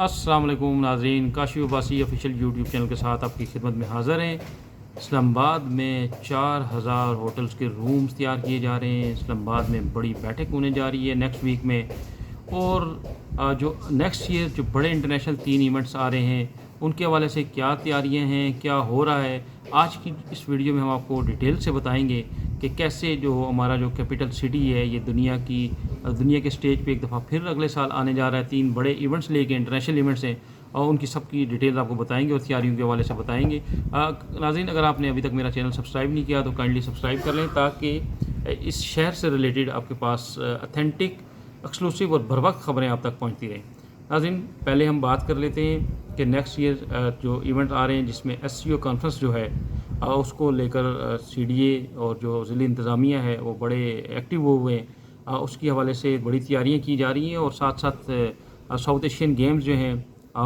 अस्सलाम वालेकुम नाज़रीन, Kashif Abbasi official YouTube channel के साथ आपकी खिदमत में हाज़िर हैं। इस्लामाबाद में 4000 होटल्स के रूम्स तैयार किए जा रहे हैं। इस्लामाबाद में बड़ी बैठक होने जा रही है नेक्स्ट वीक में, और जो नेक्स्ट ईयर जो बड़े इंटरनेशनल 3 इवेंट्स आ रहे हैं उनके हवाले से क्या तैयारियां हैं, क्या हो रहा है, आज की इस वीडियो में हम आपको डिटेल से बताएंगे कि कैसे जो हमारा जो कैपिटल सिटी है ये दुनिया के स्टेज पे एक दफ़ा फिर अगले साल आने जा रहा है। 3 बड़े इवेंट्स लेके इंटरनेशनल इवेंट्स हैं और उनकी सबकी डिटेल आपको बताएंगे और तैयारियों के हवाले से बताएंगे। नाज़रीन, अगर आपने अभी तक मेरा चैनल सब्सक्राइब नहीं किया तो काइंडली सब्सक्राइब कर लें ताकि इस शहर से रिलेटेड आपके पास अथेंटिक, एक्सक्लूसिव और बर वक्त खबरें आप तक पहुँचती रहें। नाज़रीन, पहले हम बात कर लेते हैं कि नेक्स्ट ईयर जो इवेंट आ रहे हैं जिसमें SCO कॉन्फ्रेंस जो है उसको लेकर CDA और जो ज़िली इंतज़ामिया है वो बड़े एक्टिव हुए हैं। उसकी हवाले से बड़ी तैयारियां की जा रही हैं और साथ साथ साउथ एशियन गेम्स जो हैं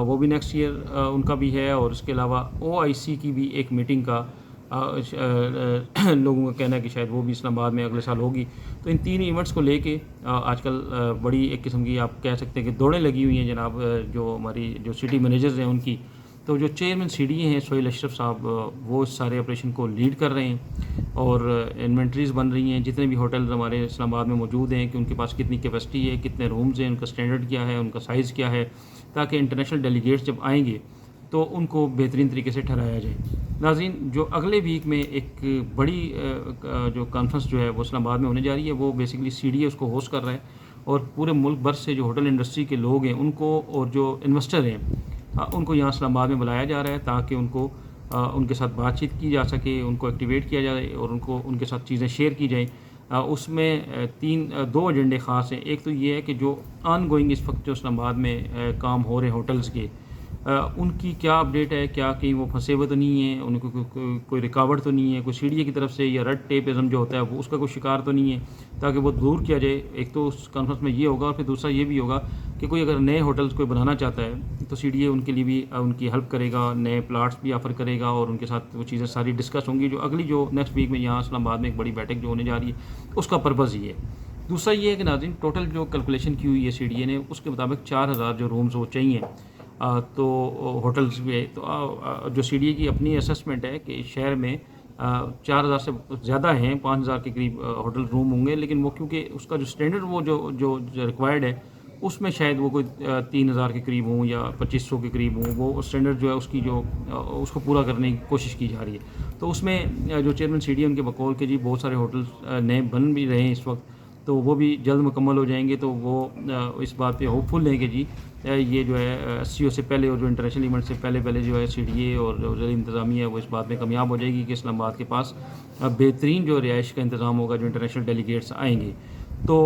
वो भी नेक्स्ट ईयर उनका भी है, और इसके अलावा OIC की भी एक मीटिंग का लोगों का कहना है कि शायद वो भी इस्लामाबाद में अगले साल होगी। तो इन 3 इवेंट्स को लेके आजकल बड़ी एक किस्म की आप कह सकते हैं कि दौड़ें लगी हुई हैं जनाब, जो हमारी जो सिटी मैनेजर्स हैं उनकी। तो जो चेयरमैन CDA हैं सोहेल अशरफ साहब, वो इस सारे ऑपरेशन को लीड कर रहे हैं और इन्वेंट्रीज़ बन रही हैं जितने भी होटल्स हमारे इस्लामाबाद में मौजूद हैं कि उनके पास कितनी कैपेसिटी है, कितने रूम्स हैं, उनका स्टैंडर्ड क्या है, उनका साइज़ क्या है, ताकि इंटरनेशनल डेलीगेट्स जब आएंगे तो उनको बेहतरीन तरीके से ठहराया जाए। नाज़रीन, जो अगले वीक में एक बड़ी जो कॉन्फ्रेंस जो है वो इस्लामाबाद में होने जा रही है, वो बेसिकली CDA उसको होस्ट कर रहा है और पूरे मुल्क भर से जो होटल इंडस्ट्री के लोग हैं उनको और जो इन्वेस्टर हैं उनको यहाँ इस्लामाबाद में बुलाया जा रहा है ताकि उनको उनके साथ बातचीत की जा सके, उनको एक्टिवेट किया जाए और उनके साथ चीज़ें शेयर की जाएँ। उसमें 2 एजेंडे ख़ास हैं। एक तो ये है कि जो ऑन गोइंग इस वक्त जो इस्लामाबाद में काम हो रहे हैं होटल्स के, उनकी क्या अपडेट है, क्या कहीं वो फंसे हुए तो नहीं है, उनको कोई रुकावट तो नहीं है, कोई CDA की तरफ से या रेड टेपिज्म जो होता है वो उसका कोई शिकार तो नहीं है, ताकि वो दूर किया जाए। एक तो उस कॉन्फ्रेंस में ये होगा और फिर दूसरा ये भी होगा कि कोई अगर नए होटल्स कोई बनाना चाहता है तो CDA उनके लिए भी उनकी हेल्प करेगा, नए प्लाट्स भी ऑफ़र करेगा और उनके साथ वो चीज़ें सारी डिस्कस होंगी। जो अगली जो नेक्स्ट वीक में यहाँ इस्लामाबाद में एक बड़ी बैठक जो होने जा रही है उसका पर्पज़ ये है। दूसरा ये है कि नाज़रीन, टोटल जो कैलकुलेशन की हुई है CDA ने उसके मुताबिक 4000 जो रूम्स वो चाहिए तो होटल्स में। तो जो CDA की अपनी असेसमेंट है कि शहर में 4000 से ज़्यादा हैं, 5000 के करीब होटल रूम होंगे, लेकिन वो क्योंकि उसका जो स्टैंडर्ड वो जो रिक्वायर्ड है उसमें शायद वो कोई 3000 के करीब हों या 2500 के करीब हों। वो स्टैंडर्ड जो है उसकी जो उसको पूरा करने की कोशिश की जा रही है। तो उसमें जो चेयरमैन CDA उनके बकौल के जी बहुत सारे होटल्स नए बन भी रहे हैं इस वक्त, तो वो भी जल्द मुकम्मल हो जाएंगे। तो वो इस बात पे होपफुल हैं कि जी ये जो है SCO से पहले और जो इंटरनेशनल इवेंट से पहले जो है CDA और जो ज़िली इंतज़ामिया है वो इस बात में कामयाब हो जाएगी कि इस्लामाबाद के पास बेहतरीन जो रिहाइश का इंतज़ाम होगा जो इंटरनेशनल डेलीगेट्स आएंगे। तो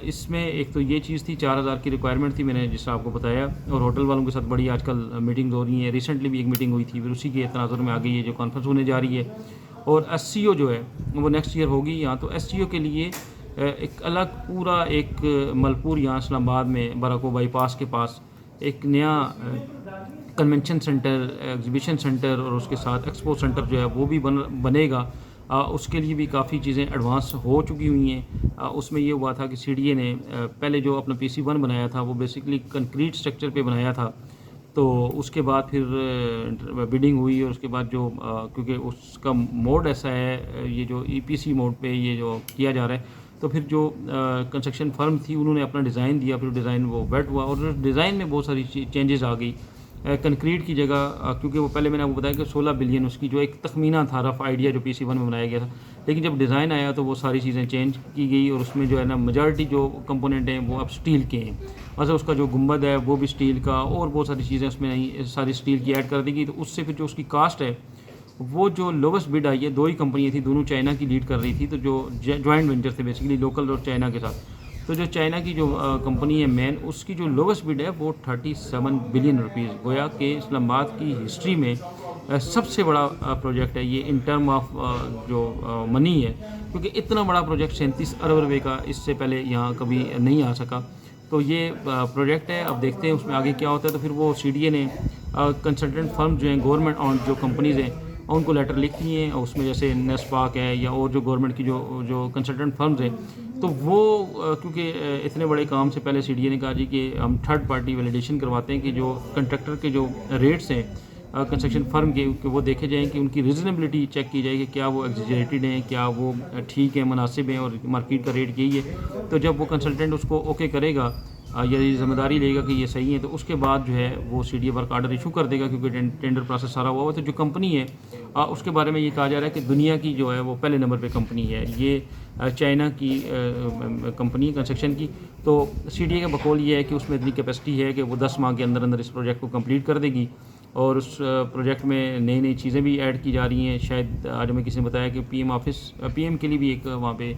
इसमें एक तो ये चीज़ थी, 4000 की रिक्वायरमेंट थी मैंने जिस आपको बताया, और होटल वालों के साथ बड़ी आजकल मीटिंग्स हो रही हैं। रिसेंटली भी एक मीटिंग हुई थी, फिर उसी के तनाज़ुर में आगे ये जो कॉन्फ्रेंस होने जा रही है। और SCO जो है वो नेक्स्ट ईयर होगी यहाँ। तो SCO के लिए एक अलग पूरा एक मलपुर यहाँ इस्लामाबाद में बराको बाईपास के पास एक नया कन्वेंशन सेंटर, एग्जीबिशन सेंटर और उसके साथ एक्सपो सेंटर जो है वो भी बनेगा। उसके लिए भी काफ़ी चीज़ें एडवांस हो चुकी हुई हैं। उसमें ये हुआ था कि CDA ने पहले जो अपना PC1 बनाया था वो बेसिकली कंक्रीट स्ट्रक्चर पे बनाया था। तो उसके बाद फिर बिडिंग हुई और उसके बाद जो क्योंकि उसका मोड ऐसा है, ये जो EPC मोड पे ये जो किया जा रहा है, तो फिर जो कंस्ट्रक्शन फर्म थी उन्होंने अपना डिज़ाइन दिया, फिर डिज़ाइन वो वेट हुआ और डिज़ाइन में बहुत सारी चेंजेस आ गई। कंक्रीट की जगह क्योंकि वो पहले मैंने आपको बताया कि 16 बिलियन उसकी जो एक तखमीना था, रफ़ आइडिया जो PC1 में बनाया गया था, लेकिन जब डिज़ाइन आया तो वो सारी चीज़ें चेंज की गई और उसमें जो है ना मेजॉरिटी जो कंपोनेंट हैं वो अब स्टील के हैं। मतलब उसका जो गुंबद है वो भी स्टील का और बहुत सारी चीज़ें उसमें नहीं सारी स्टील की ऐड कर दी गई। तो उससे फिर जो उसकी कास्ट है वो जो लोवेस्ट बिड आई है, 2 ही कंपनियाँ थी, दोनों चाइना की लीड कर रही थी, तो जो जॉइंट वेंचर थे बेसिकली लोकल और चाइना के साथ। तो जो चाइना की जो कंपनी है मेन, उसकी जो लोवेस्ट बिड है वो 37 बिलियन रुपीज़, गोया कि इस्लामाबाद की हिस्ट्री में सबसे बड़ा प्रोजेक्ट है ये इन टर्म ऑफ जो मनी है, क्योंकि इतना बड़ा प्रोजेक्ट 37 अरब रुपये का इससे पहले यहाँ कभी नहीं आ सका। तो ये प्रोजेक्ट है, अब देखते हैं उसमें आगे क्या होता है। तो फिर वो CDA ने कंसल्टेंट फर्म जो हैं, गवर्नमेंट ऑन जो कंपनीज़ हैं, اور ان کو لیٹر لکھ دیے ہیں. اور اس میں جیسے نیسپاک ہے یا اور جو گورنمنٹ کی جو کنسلٹنٹ فرمز ہیں, تو وہ کیونکہ اتنے بڑے کام سے پہلے سی ڈی اے نے کہا جی کہ ہم تھرڈ پارٹی ویلیڈیشن کرواتے ہیں کہ جو کنٹریکٹر کے جو ریٹس ہیں کنسٹرکشن فرم کے, کہ وہ دیکھے جائیں کہ ان کی ریزنیبلٹی چیک کی جائے کہ کیا وہ ایگزیجریٹڈ ہیں, کیا وہ ٹھیک ہیں, مناسب ہیں اور مارکیٹ کا ریٹ یہی ہے. تو جب وہ کنسلٹنٹ اس کو اوکے کرے گا یا یہ ذمہ داری لے گا کہ یہ صحیح ہے, تو اس کے بعد جو ہے وہ C D A work order issue کر دے گا, کیونکہ ٹینڈر پروسیس سارا ہوا ہوا. تو جو کمپنی ہے اس کے بارے میں یہ کہا جا رہا ہے کہ دنیا کی جو ہے وہ پہلے نمبر پہ کمپنی ہے, یہ چائنا کی کمپنی کنسٹرکشن کی. تو سی ڈی اے کا بقول یہ ہے کہ اس میں اتنی کیپیسٹی ہے کہ وہ 10 ماہ کے اندر اندر اس پروجیکٹ کو کمپلیٹ کر دے گی, اور اس پروجیکٹ میں نئی نئی چیزیں بھی ایڈ کی جا رہی ہیں. شاید آج ہمیں کسی نے بتایا کہ پی ایم کے لیے بھی ایک وہاں پہ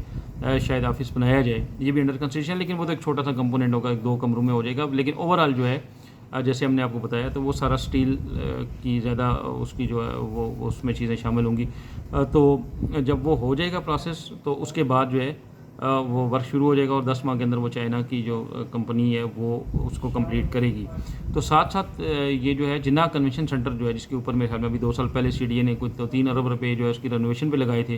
شاید آفس بنایا جائے, یہ بھی انڈر کنسٹرکشن, لیکن وہ تو ایک چھوٹا سا کمپوننٹ ہوگا, 2 کمروں میں ہو جائے گا. لیکن اوور آل جو ہے جیسے ہم نے آپ کو بتایا تو وہ سارا اسٹیل کی زیادہ اس کی جو ہے وہ اس میں چیزیں شامل ہوں گی. تو جب وہ ہو جائے گا پروسیس, تو اس کے بعد جو ہے وہ ورک شروع ہو جائے گا, اور 10 ماہ کے اندر وہ چائنا کی جو کمپنی ہے وہ اس کو کمپلیٹ کرے گی. تو ساتھ ساتھ یہ جو ہے جناح کنونشن سینٹر جو ہے, جس کے اوپر میرے خیال میں ابھی 2 سال پہلے سی ڈی اے نے کوئی 3 ارب روپے جو ہے اس کی رینوویشن پہ لگائے تھے,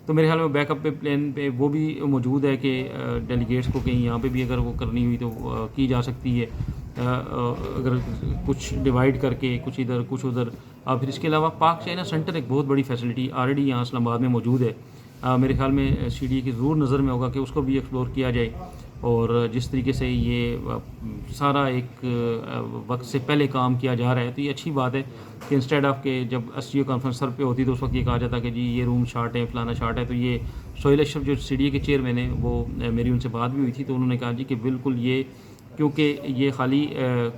تو میرے خیال میں بیک اپ پہ پلان پہ وہ بھی موجود ہے کہ ڈیلیگیٹس کو کہیں یہاں پہ بھی اگر وہ کرنی ہوئی تو کی جا سکتی ہے, اگر کچھ ڈیوائڈ کر کے کچھ ادھر کچھ ادھر. پھر اس کے علاوہ پاک چائنا سینٹر ایک بہت بڑی فیسلٹی آلریڈی یہاں اسلام آباد میں موجود ہے. میرے خیال میں سی ڈی اے کی ضرور نظر میں ہوگا کہ اس کو بھی ایکسپلور کیا جائے, اور جس طریقے سے یہ سارا ایک وقت سے پہلے کام کیا جا رہا ہے, تو یہ اچھی بات ہے کہ انسٹیڈ آف کہ جب ایس سی او کانفرنس سر پہ ہوتی تو اس وقت یہ کہا جاتا کہ جی یہ روم شارٹ ہے, فلانا شارٹ ہے. تو یہ سہیل اشرف جو سی ڈی اے کے چیئرمین ہیں, وہ میری ان سے بات بھی ہوئی تھی, تو انہوں نے کہا جی کہ بالکل یہ کیونکہ یہ خالی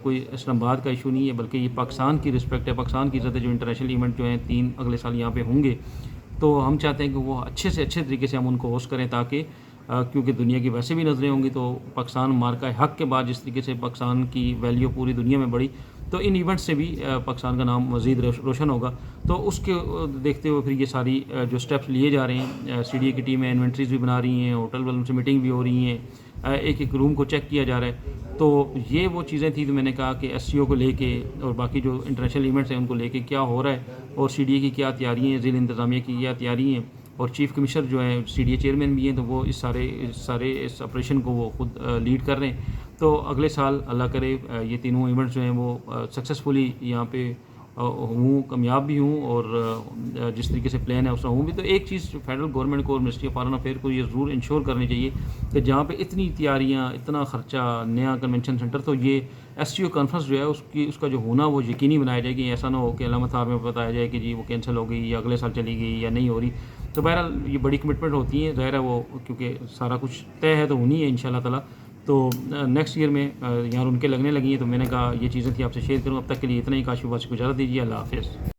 کوئی اسلام آباد کا ایشو نہیں ہے, بلکہ یہ پاکستان کی رسپیکٹ ہے, پاکستان کی عزت ہے. جو انٹرنیشنل ایونٹ جو ہیں 3 اگلے سال یہاں پہ ہوں گے, تو ہم چاہتے ہیں کہ وہ اچھے سے اچھے طریقے سے ہم ان کو ہوسٹ کریں, تاکہ کیونکہ دنیا کی ویسے بھی نظریں ہوں گی, تو پاکستان مارکہ حق کے بعد جس طریقے سے پاکستان کی ویلیو پوری دنیا میں بڑھی, تو ان ایونٹ سے بھی پاکستان کا نام مزید روشن ہوگا. تو اس کے دیکھتے ہوئے پھر یہ ساری جو سٹیپس لیے جا رہے ہیں, سی ڈی اے کی ٹیمیں انوینٹریز بھی بنا رہی ہیں, ہوٹل والوں سے میٹنگ بھی ہو رہی ہیں, ایک ایک روم کو چیک کیا جا رہا ہے. تو یہ وہ چیزیں تھیں. تو میں نے کہا کہ ایس سی او کو لے کے اور باقی جو انٹرنیشنل ایونٹس ہیں ان کو لے کے کیا ہو رہا ہے, اور سی ڈی اے کی کیا تیاری ہیں, ضلع انتظامیہ کی کیا تیاری ہیں, اور چیف کمشنر جو ہیں سی ڈی اے چیئرمین بھی ہیں, تو وہ اس سارے اس آپریشن کو وہ خود لیڈ کر رہے ہیں. تو اگلے سال اللہ کرے یہ تینوں ایونٹس جو ہیں وہ سکسیزفلی یہاں پہ ہوں, کامیاب بھی ہوں, اور جس طریقے سے پلان ہے اس طرح ہوں بھی. تو ایک چیز فیڈرل گورنمنٹ کو اور منسٹری آف فارن افیئر کو یہ ضرور انشور کرنی چاہیے کہ جہاں پہ اتنی تیاریاں, اتنا خرچہ, نیا کنونشن سینٹر, تو یہ ایس سی او کانفرنس جو ہے اس کا جو ہونا وہ یقینی بنایا جائے کہ ایسا نہ ہو کہ علامت صاحب میں بتایا جائے کہ جی وہ کینسل ہو گئی یا اگلے سال چلی گئی یا نہیں ہو رہی. تو بہرحال یہ بڑی کمٹمنٹ ہوتی ہیں, ظاہر ہے وہ کیونکہ سارا کچھ طے ہے تو ہونی ہے ان شاء اللہ تعالیٰ. تو نیکسٹ ایئر میں یہاں ان کے لگنے لگی ہیں, تو میں نے کہا یہ چیزیں تھی آپ سے شیئر کروں. اب تک کے لیے اتنا ہی. کاشف واسی کو اجازت دیجیے. اللہ حافظ.